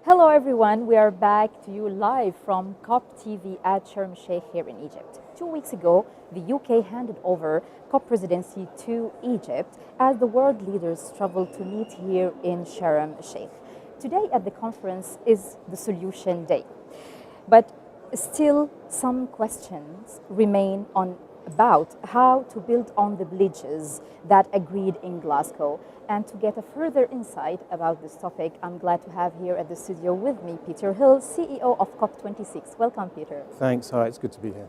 Hello everyone, we are back to you live from COP TV at Sharm el-Sheikh here in Egypt. 2 weeks ago, the UK handed over COP presidency to Egypt as the world leaders traveled to meet here in Sharm el-Sheikh. Today at the conference is the solution day, but still some questions remain about how to build on the pledges that agreed in Glasgow. And to get a further insight about this topic, I'm glad to have here at the studio with me Peter Hill, CEO of COP26. Welcome, Peter. Thanks. Hi, it's good to be here.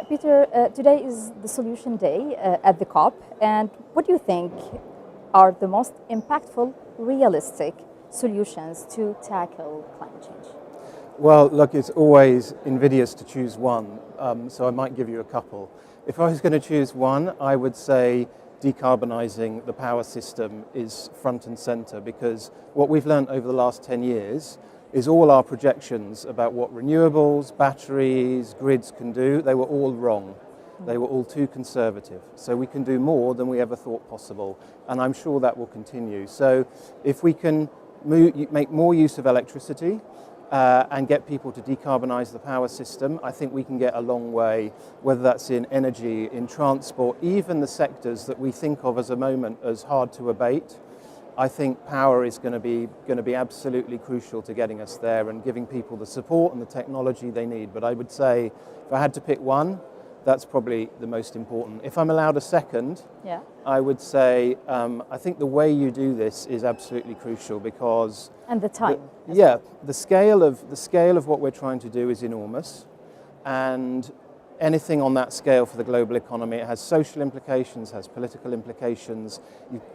Peter, today is the solution day at the COP. And what do you think are the most impactful, realistic solutions to tackle climate change? Well, look, it's always invidious to choose one, so I might give you a couple. If I was going to choose one, I would say decarbonising the power system is front and centre, because what we've learned over the last 10 years is all our projections about what renewables, batteries, grids can do, they were all wrong. They were all too conservative. So we can do more than we ever thought possible, and I'm sure that will continue. So if we can make more use of electricity, and get people to decarbonise the power system, I think we can get a long way, whether that's in energy, in transport, even the sectors that we think of as a moment as hard to abate. I think power is going to be absolutely crucial to getting us there and giving people the support and the technology they need. But I would say, if I had to pick one, that's probably the most important. If I'm allowed a second, I would say I think the way you do this is absolutely crucial, because and the time. The scale of what we're trying to do is enormous, and anything on that scale for the global economy, it has social implications, has political implications.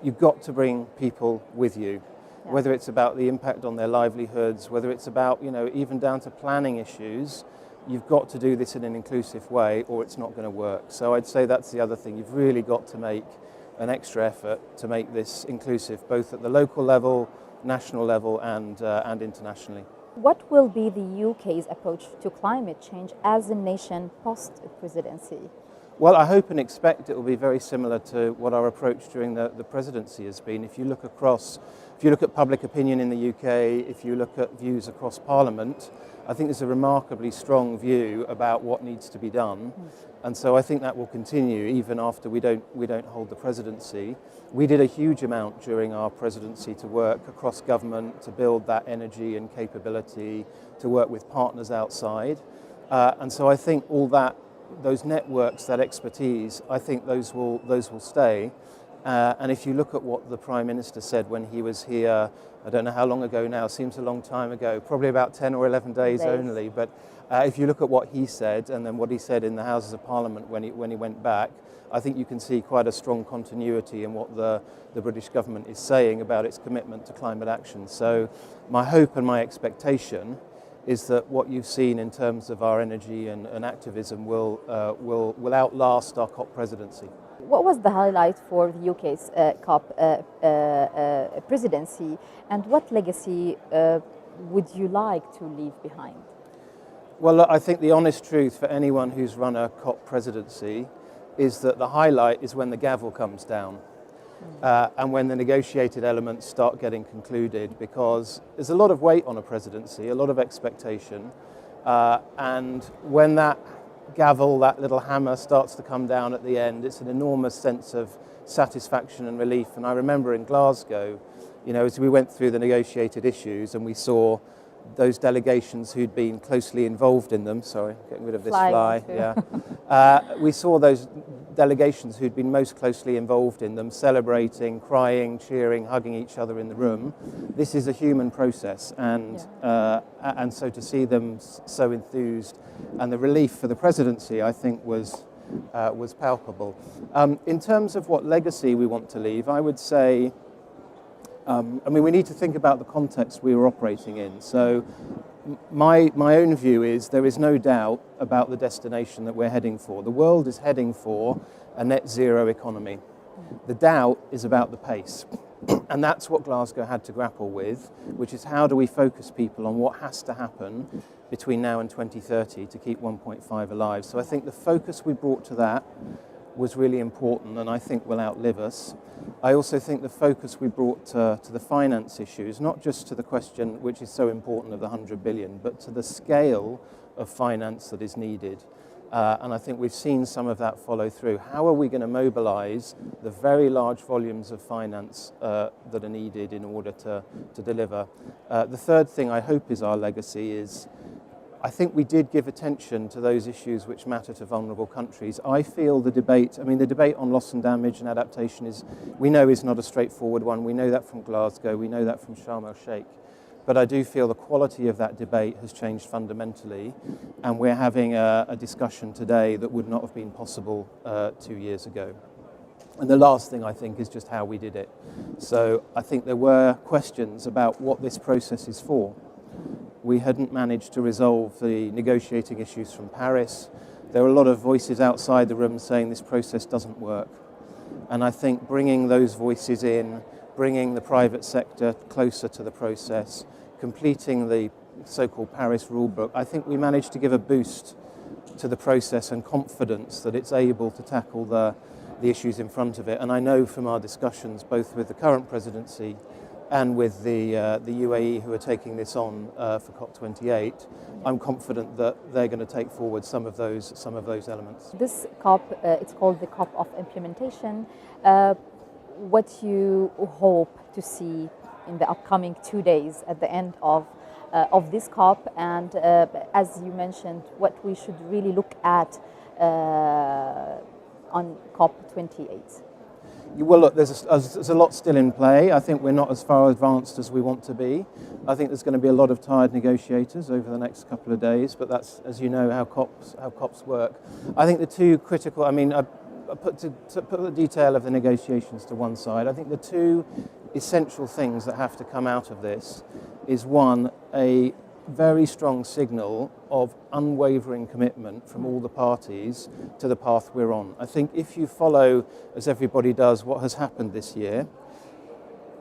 You've got to bring people with you, whether it's about the impact on their livelihoods, whether it's about, even down to planning issues. You've got to do this in an inclusive way, or it's not going to work. So I'd say that's the other thing. You've really got to make an extra effort to make this inclusive, both at the local level, national level, and internationally. What will be the UK's approach to climate change as a nation post-presidency? Well, I hope and expect it will be very similar to what our approach during the presidency has been. If you look at public opinion in the UK, if you look at views across Parliament, I think there's a remarkably strong view about what needs to be done. And so I think that will continue even after we don't hold the presidency. We did a huge amount during our presidency to work across government, to build that energy and capability, to work with partners outside. And so I think all that, those networks, that expertise, I think those will stay. And if you look at what the Prime Minister said when he was here, I don't know how long ago now, seems a long time ago, probably about 10 or 11 days only, but if you look at what he said and then what he said in the Houses of Parliament when he went back, I think you can see quite a strong continuity in what the British government is saying about its commitment to climate action. So my hope and my expectation is that what you've seen in terms of our energy and activism will outlast our COP presidency. What was the highlight for the UK's COP presidency, and what legacy would you like to leave behind? Well, look, I think the honest truth for anyone who's run a COP presidency is that the highlight is when the gavel comes down and when the negotiated elements start getting concluded, because there's a lot of weight on a presidency, a lot of expectation, and when that gavel, that little hammer, starts to come down at the end, it's an enormous sense of satisfaction and relief. And I remember in Glasgow, as we went through the negotiated issues and we saw those delegations who'd been closely involved in them, sorry, getting rid of this fly, we saw those delegations who'd been most closely involved in them celebrating, crying, cheering, hugging each other in the room. This is a human process, and so to see them so enthused, and the relief for the presidency, I think, was palpable. In terms of what legacy we want to leave, I would say, we need to think about the context we were operating in. So my own view is there is no doubt about the destination that we're heading for. The world is heading for a net zero economy. The doubt is about the pace. And that's what Glasgow had to grapple with, which is how do we focus people on what has to happen between now and 2030 to keep 1.5 alive. So I think the focus we brought to that was really important and I think will outlive us. I also think the focus we brought to the finance issues, not just to the question which is so important of the 100 billion, but to the scale of finance that is needed. And I think we've seen some of that follow through. How are we going to mobilize the very large volumes of finance that are needed in order to deliver? The third thing I hope is our legacy is I think we did give attention to those issues which matter to vulnerable countries. I feel the debate on loss and damage and adaptation is not a straightforward one. We know that from Glasgow, we know that from Sharm el-Sheikh. But I do feel the quality of that debate has changed fundamentally, and we're having a discussion today that would not have been possible 2 years ago. And the last thing I think is just how we did it. So I think there were questions about what this process is for. We hadn't managed to resolve the negotiating issues from Paris. There were a lot of voices outside the room saying this process doesn't work. And I think bringing those voices in, bringing the private sector closer to the process, completing the so-called Paris rulebook, I think we managed to give a boost to the process and confidence that it's able to tackle the issues in front of it. And I know from our discussions, both with the current presidency and with the UAE who are taking this on for COP28, I'm confident that they're going to take forward some of those elements. This COP, it's called the COP of implementation. What you hope to see in the upcoming 2 days at the end of this COP, and as you mentioned, what we should really look at on COP28? Well, look, there's a lot still in play. I think we're not as far advanced as we want to be. I think there's going to be a lot of tired negotiators over the next couple of days, but that's, as you know, how COPs work. I think the two critical, I put the detail of the negotiations to one side. I think the two essential things that have to come out of this is, one, a very strong signal of unwavering commitment from all the parties to the path we're on. I think if you follow, as everybody does, what has happened this year,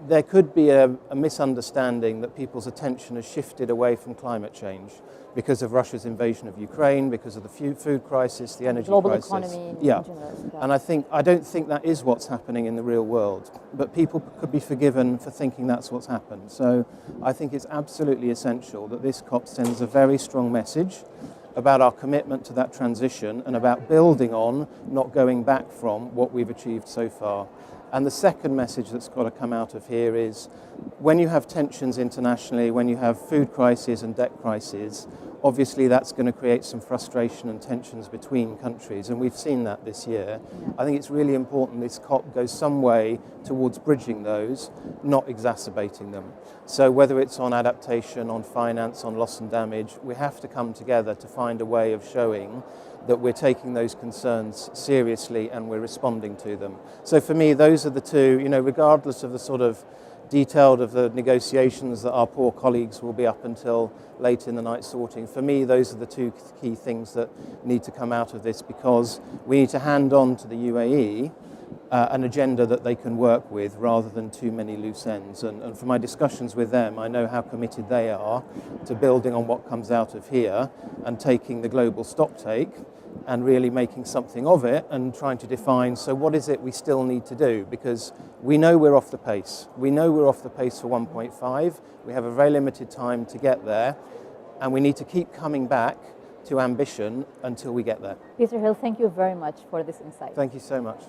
there could be a misunderstanding that people's attention has shifted away from climate change because of Russia's invasion of Ukraine, because of the food crisis, the energy crisis. Global economy in general. And I don't think that is what's happening in the real world, but people could be forgiven for thinking that's what's happened. So I think it's absolutely essential that this COP sends a very strong message about our commitment to that transition and about building on, not going back from, what we've achieved so far. And the second message that's got to come out of here is, when you have tensions internationally, when you have food crises and debt crises, obviously that's going to create some frustration and tensions between countries, and we've seen that this year. I think it's really important this COP goes some way towards bridging those, not exacerbating them. So whether it's on adaptation, on finance, on loss and damage, we have to come together to find a way of showing that we're taking those concerns seriously and we're responding to them. So for me, those are the two, regardless of the sort of detailed of the negotiations that our poor colleagues will be up until late in the night sorting. For me, those are the two key things that need to come out of this, because we need to hand on to the UAE an agenda that they can work with rather than too many loose ends. And from my discussions with them, I know how committed they are to building on what comes out of here and taking the global stocktake and really making something of it and trying to define, so what is it we still need to do? Because we know we're off the pace. We know we're off the pace for 1.5. We have a very limited time to get there, and we need to keep coming back to ambition until we get there. Peter Hill, thank you very much for this insight. Thank you so much.